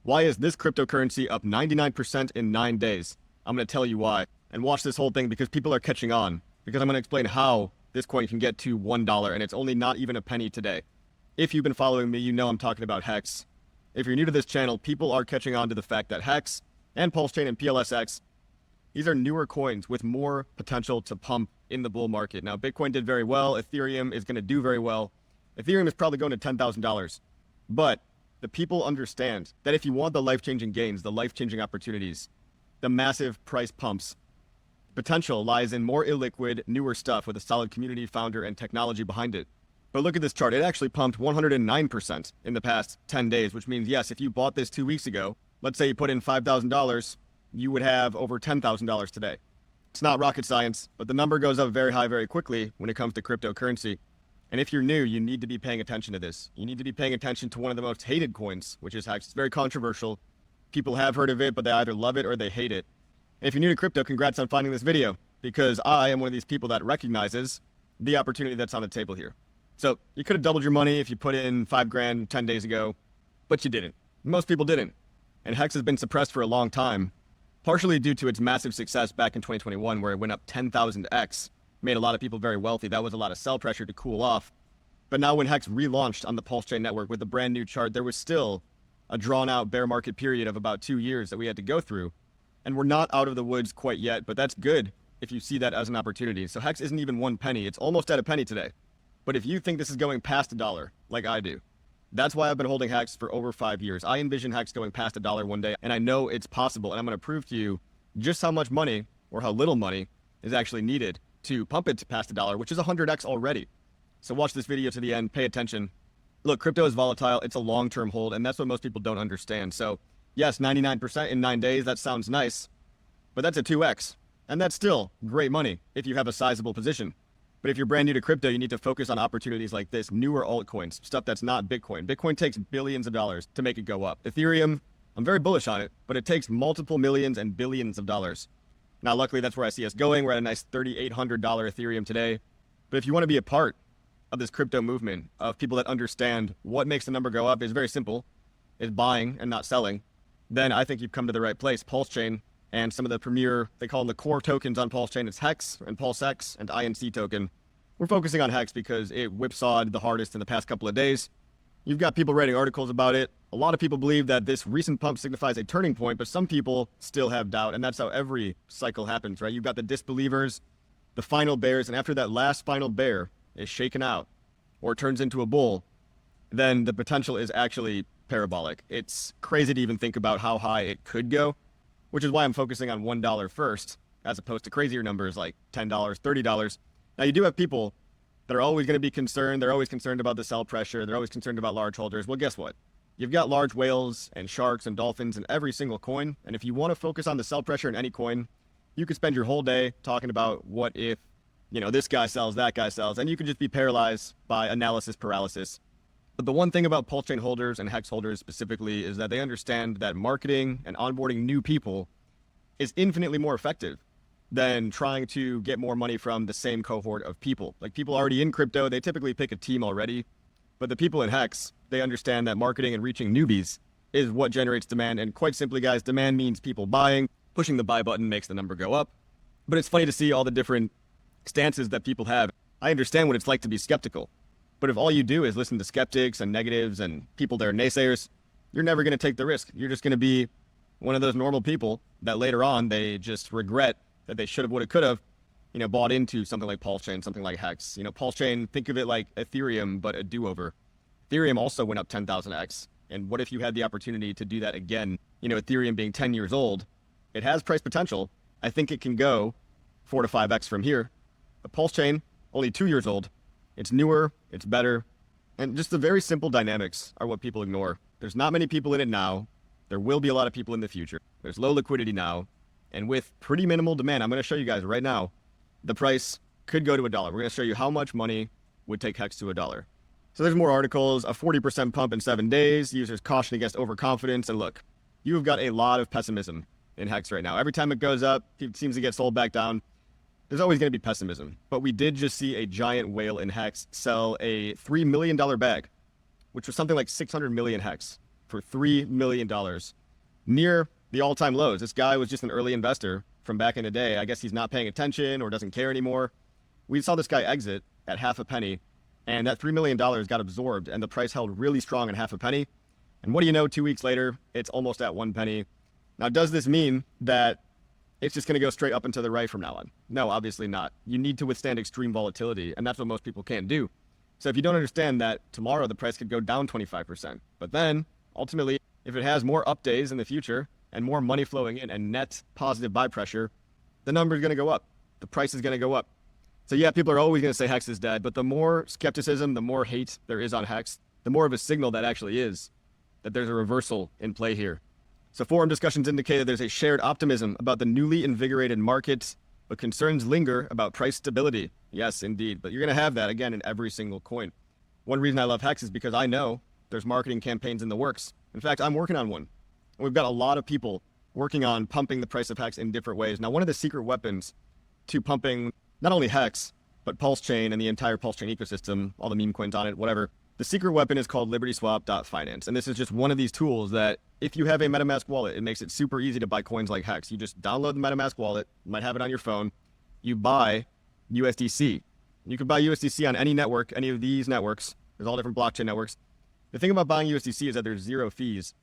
Why is this cryptocurrency up 99% in 9 days? I'm going to tell you why. And watch this whole thing because people are catching on. Because I'm going to explain how this coin can get to $1 and it's only not even a penny today. If you've been following me, you know I'm talking about HEX. If you're new to this channel, people are catching on to the fact that HEX and Pulse Chain and PLSX, these are newer coins with more potential to pump in the bull market. Now, Bitcoin did very well. Ethereum is going to do very well. Ethereum is probably going to $10,000. But the people understand that if you want the life-changing gains, the life-changing opportunities, the massive price pumps, potential lies in more illiquid, newer stuff with a solid community, founder, and technology behind it. But look at this chart. It actually pumped 109% in the past 10 days, which means, yes, if you bought this 2 weeks ago, let's say you put in $5,000, you would have over $10,000 today. It's not rocket science, but the number goes up very high very quickly when it comes to cryptocurrency. And if you're new, you need to be paying attention to this. You need to be paying attention to one of the most hated coins, which is HEX. It's very controversial. People have heard of it, but they either love it or they hate it. And if you're new to crypto, congrats on finding this video, because I am one of these people that recognizes the opportunity that's on the table here. So you could have doubled your money if you put in $5,000 10 days ago, but you didn't. Most people didn't. And HEX has been suppressed for a long time, partially due to its massive success back in 2021, where it went up 10,000x, made a lot of people very wealthy. That was a lot of sell pressure to cool off. But now when HEX relaunched on the Pulse Chain network with a brand new chart, there was still a drawn out bear market period of about 2 years that we had to go through. And we're not out of the woods quite yet, but that's good if you see that as an opportunity. So HEX isn't even 1 penny. It's almost at a penny today. But if you think this is going past $1, like I do, that's why I've been holding HEX for over 5 years. I envision HEX going past $1 one day, and I know it's possible. And I'm going to prove to you just how much money, or how little money, is actually needed to pump it to past $1, which is 100x already. So watch this video to the end, pay attention. Look, crypto is volatile. It's a long-term hold, and that's what most people don't understand. So yes, 99% in 9 days, that sounds nice, but that's a 2x. And that's still great money if you have a sizable position. But if you're brand new to crypto, you need to focus on opportunities like this, newer altcoins, stuff that's not Bitcoin. Bitcoin takes billions of dollars to make it go up. Ethereum, I'm very bullish on it, but it takes multiple millions and billions of dollars. Now, luckily, that's where I see us going. We're at a nice $3,800 Ethereum today. But if you want to be a part of this crypto movement, of people that understand what makes the number go up is very simple, is buying and not selling, then I think you've come to the right place. Pulse Chain and some of the premier, they call them the core tokens on Pulse Chain, it's HEX and PulseX and INC token. We're focusing on HEX because it whipsawed the hardest in the past couple of days. You've got people writing articles about it. A lot of people believe that this recent pump signifies a turning point, but some people still have doubt, and that's how every cycle happens, right? You've got the disbelievers, the final bears, and after that last final bear is shaken out or turns into a bull, then the potential is actually parabolic. It's crazy to even think about how high it could go, which is why I'm focusing on $1 first, as opposed to crazier numbers like $10, $30. Now, you do have people that are always going to be concerned. They're always concerned about the sell pressure. They're always concerned about large holders. Well, guess what? You've got large whales and sharks and dolphins in every single coin. And if you want to focus on the sell pressure in any coin, you could spend your whole day talking about what if, this guy sells, that guy sells, and you could just be paralyzed by analysis paralysis. But the one thing about Pulse Chain holders and HEX holders specifically is that they understand that marketing and onboarding new people is infinitely more effective than trying to get more money from the same cohort of people. Like people already in crypto, they typically pick a team already. But the people in HEX, they understand that marketing and reaching newbies is what generates demand. And quite simply, guys, demand means people buying. Pushing the buy button makes the number go up. But it's funny to see all the different stances that people have. I understand what it's like to be skeptical. But if all you do is listen to skeptics and negatives and people that are naysayers, you're never going to take the risk. You're just going to be one of those normal people that later on, they just regret that they should have, would have, could have, bought into something like Pulse Chain, something like HEX. Pulse Chain, think of it like Ethereum, but a do-over. Ethereum also went up 10,000x. And what if you had the opportunity to do that again? Ethereum being 10 years old, it has price potential. I think it can go 4 to 5x from here. But Pulse Chain, only 2 years old. It's newer, it's better. And just the very simple dynamics are what people ignore. There's not many people in it now. There will be a lot of people in the future. There's low liquidity now. And with pretty minimal demand, I'm going to show you guys right now, the price could go to $1. We're going to show you how much money would take HEX to $1. So there's more articles, a 40% pump in 7 days, users caution against overconfidence. And look, you've got a lot of pessimism in HEX right now. Every time it goes up, it seems to get sold back down. There's always going to be pessimism. But we did just see a giant whale in HEX sell a $3 million bag, which was something like 600 million HEX for $3 million, near the all-time lows. This guy was just an early investor from back in the day. I guess he's not paying attention or doesn't care anymore. We saw this guy exit at half a penny, and that $3 million got absorbed, and the price held really strong at half a penny. And what do you know, 2 weeks later, it's almost at 1 penny. Now, does this mean that it's just going to go straight up and to the right from now on? No, obviously not. You need to withstand extreme volatility, and that's what most people can't do. So if you don't understand that tomorrow the price could go down 25%, but then ultimately, if it has more up days in the future and more money flowing in and net positive buy pressure, the number is going to go up. The price is going to go up. So yeah, people are always going to say HEX is dead, but the more skepticism, the more hate there is on HEX, the more of a signal that actually is that there's a reversal in play here. So forum discussions indicate that there's a shared optimism about the newly invigorated market, but concerns linger about price stability. Yes, indeed. But you're going to have that again in every single coin. One reason I love HEX is because I know there's marketing campaigns in the works. In fact, I'm working on one. We've got a lot of people working on pumping the price of HEX in different ways. Now, one of the secret weapons to pumping not only HEX, but Pulse Chain and the entire Pulse Chain ecosystem, all the meme coins on it, whatever. The secret weapon is called LibertySwap.finance. And this is just one of these tools that if you have a MetaMask wallet, it makes it super easy to buy coins like HEX. You just download the MetaMask wallet, you might have it on your phone, you buy USDC. You can buy USDC on any network, any of these networks. There's all different blockchain networks. The thing about buying USDC is that there's zero fees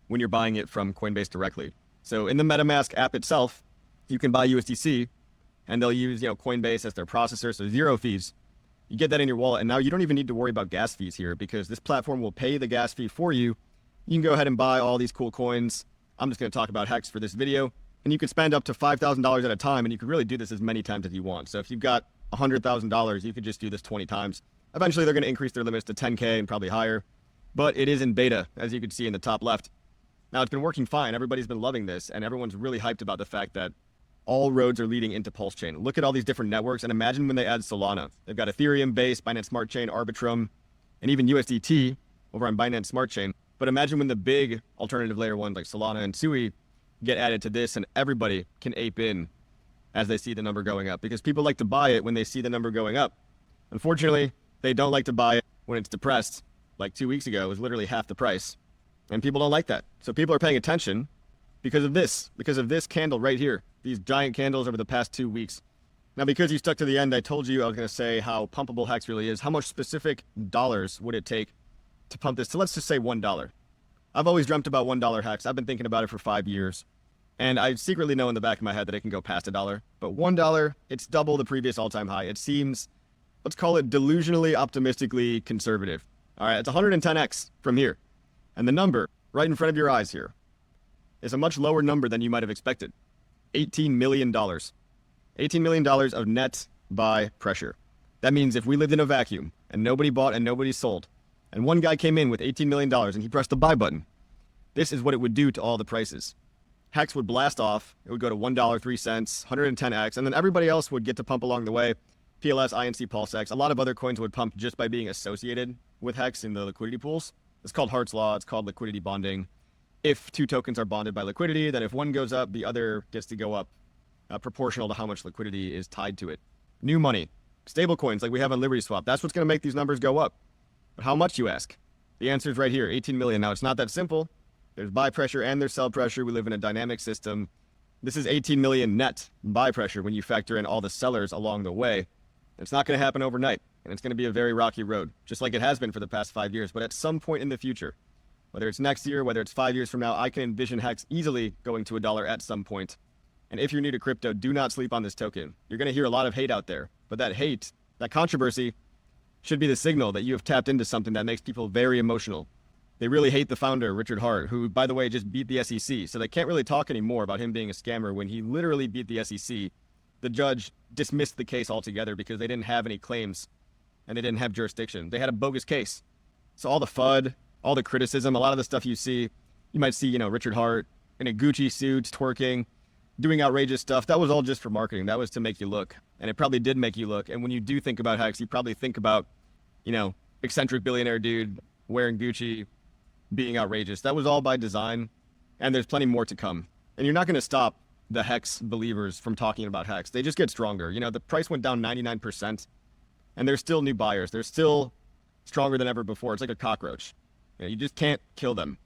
when you're buying it from Coinbase directly. So in the MetaMask app itself, you can buy USDC and they'll use, Coinbase as their processor, so zero fees. You get that in your wallet, and now you don't even need to worry about gas fees here because this platform will pay the gas fee for you. You can go ahead and buy all these cool coins. I'm just going to talk about HEX for this video, and you can spend up to $5,000 at a time, and you can really do this as many times as you want. So if you've got $100,000, you could just do this 20 times. Eventually, they're going to increase their limits to 10K and probably higher, but it is in beta, as you can see in the top left. Now, it's been working fine. Everybody's been loving this, and everyone's really hyped about the fact that all roads are leading into Pulse Chain. Look at all these different networks, and imagine when they add Solana. They've got Ethereum, Base, Binance Smart Chain, Arbitrum, and even USDT over on Binance Smart Chain. But imagine when the big alternative layer ones like Solana and Sui get added to this, and everybody can ape in as they see the number going up, because people like to buy it when they see the number going up. Unfortunately, they don't like to buy it when it's depressed. Like 2 weeks ago, it was literally half the price, and people don't like that. So people are paying attention because of this candle right here. These giant candles over the past 2 weeks. Now, because you stuck to the end, I told you I was going to say how pumpable HEX really is. How much specific dollars would it take to pump this? So let's just say $1. I've always dreamt about $1 HEX. I've been thinking about it for 5 years. And I secretly know in the back of my head that it can go past $1. But $1, it's double the previous all-time high. It seems, let's call it delusionally, optimistically conservative. All right, it's 110x from here. And the number right in front of your eyes here is a much lower number than you might have expected. $18 million. $18 million of net buy pressure. That means if we lived in a vacuum and nobody bought and nobody sold, and one guy came in with $18 million and he pressed the buy button, this is what it would do to all the prices. HEX would blast off. It would go to $1.03, 110x, and then everybody else would get to pump along the way. PLS, INC, PulseX. A lot of other coins would pump just by being associated with HEX in the liquidity pools. It's called Hart's Law. It's called liquidity bonding. If two tokens are bonded by liquidity, then if one goes up, the other gets to go up, proportional to how much liquidity is tied to it. New money, stable coins like we have on LibertySwap. That's what's going to make these numbers go up. But how much, you ask? The answer is right here, 18 million. Now, it's not that simple. There's buy pressure and there's sell pressure. We live in a dynamic system. This is 18 million net buy pressure when you factor in all the sellers along the way. It's not going to happen overnight, and it's going to be a very rocky road, just like it has been for the past 5 years. But at some point in the future, whether it's next year, whether it's 5 years from now, I can envision HEX easily going to $1 at some point. And if you're new to crypto, do not sleep on this token. You're going to hear a lot of hate out there, but that hate, that controversy, should be the signal that you have tapped into something that makes people very emotional. They really hate the founder, Richard Hart, who, by the way, just beat the SEC. So they can't really talk anymore about him being a scammer when he literally beat the SEC. The judge dismissed the case altogether because they didn't have any claims and they didn't have jurisdiction. They had a bogus case. So all the FUD, all the criticism, a lot of the stuff you see, you might see, Richard Hart in a Gucci suit, twerking, doing outrageous stuff. That was all just for marketing. That was to make you look. And it probably did make you look. And when you do think about HEX, you probably think about, eccentric billionaire dude wearing Gucci, being outrageous. That was all by design. And there's plenty more to come. And you're not going to stop the HEX believers from talking about HEX. They just get stronger. The price went down 99%. And there's still new buyers. They're still stronger than ever before. It's like a cockroach. You just can't kill them.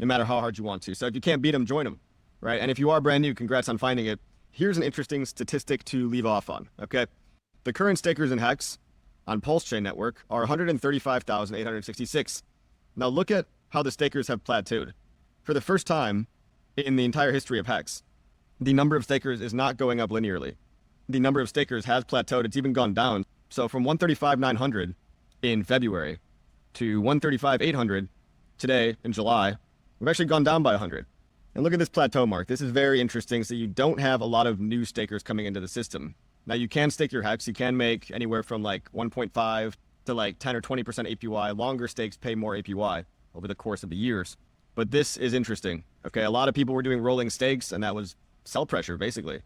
no matter how hard you want to. So if you can't beat them, join them, right? And if you are brand new, congrats on finding it. Here's an interesting statistic to leave off on, okay? The current stakers in HEX on Pulse Chain Network are 135,866. Now look at how the stakers have plateaued. For the first time in the entire history of HEX, the number of stakers is not going up linearly. The number of stakers has plateaued. It's even gone down. So from 135,900 in February to 135,800 today in July, we've actually gone down by 100. And look at this plateau mark. This is very interesting. So you don't have a lot of new stakers coming into the system. Now you can stake your HEX. You can make anywhere from like 1.5 to like 10 or 20% APY. Longer stakes pay more APY over the course of the years. But this is interesting. Okay, a lot of people were doing rolling stakes, and that was sell pressure, basically.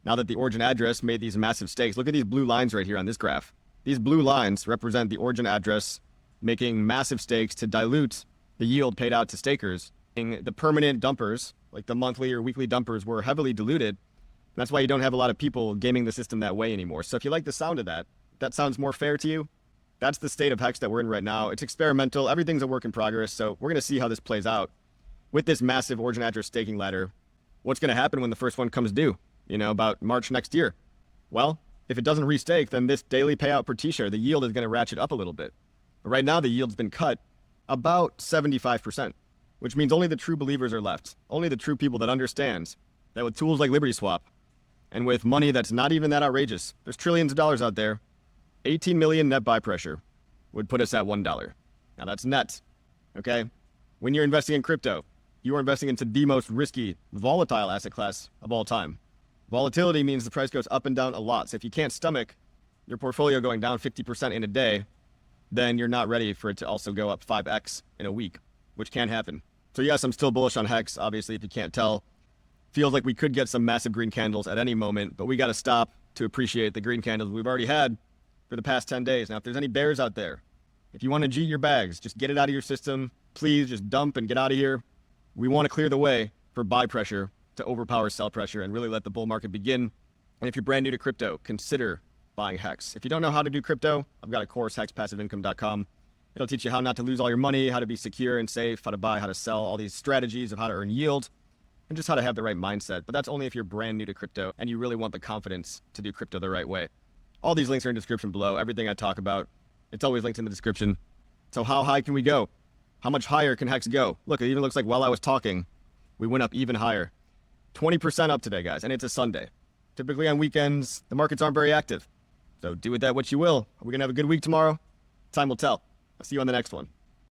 Now that the origin address made these massive stakes, look at these blue lines right here on this graph. These blue lines represent the origin address making massive stakes to dilute the yield paid out to stakers. And the permanent dumpers, like the monthly or weekly dumpers, were heavily diluted. That's why you don't have a lot of people gaming the system that way anymore. So if you like the sound of that, that sounds more fair to you, that's the state of HEX that we're in right now. It's experimental. Everything's a work in progress. So we're going to see how this plays out with this massive origin address staking ladder. What's going to happen when the first one comes due, about March next year? Well, if it doesn't restake, then this daily payout per T-share, the yield is going to ratchet up a little bit. But right now, the yield's been cut about 75%, which means only the true believers are left. Only the true people that understand that with tools like Liberty Swap and with money that's not even that outrageous, there's trillions of dollars out there, 18 million net buy pressure would put us at $1. Now that's net, okay? When you're investing in crypto, you are investing into the most risky, volatile asset class of all time. Volatility means the price goes up and down a lot. So if you can't stomach your portfolio going down 50% in a day, then you're not ready for it to also go up 5x in a week, which can happen. So yes, I'm still bullish on HEX, obviously, if you can't tell. Feels like we could get some massive green candles at any moment, but we got to stop to appreciate the green candles we've already had for the past 10 days. Now, if there's any bears out there, if you want to G your bags, just get it out of your system. Please just dump and get out of here. We want to clear the way for buy pressure to overpower sell pressure and really let the bull market begin. And if you're brand new to crypto, consider buying HEX. If you don't know how to do crypto, I've got a course, hexpassiveincome.com. It'll teach you how not to lose all your money, how to be secure and safe, how to buy, how to sell, all these strategies of how to earn yield, and just how to have the right mindset. But that's only if you're brand new to crypto and you really want the confidence to do crypto the right way. All these links are in the description below. Everything I talk about, it's always linked in the description. So how high can we go? How much higher can HEX go? Look, it even looks like while I was talking, we went up even higher. 20% up today, guys, and it's a Sunday. Typically on weekends, the markets aren't very active. So do with that what you will. Are we going to have a good week tomorrow? Time will tell. I'll see you on the next one.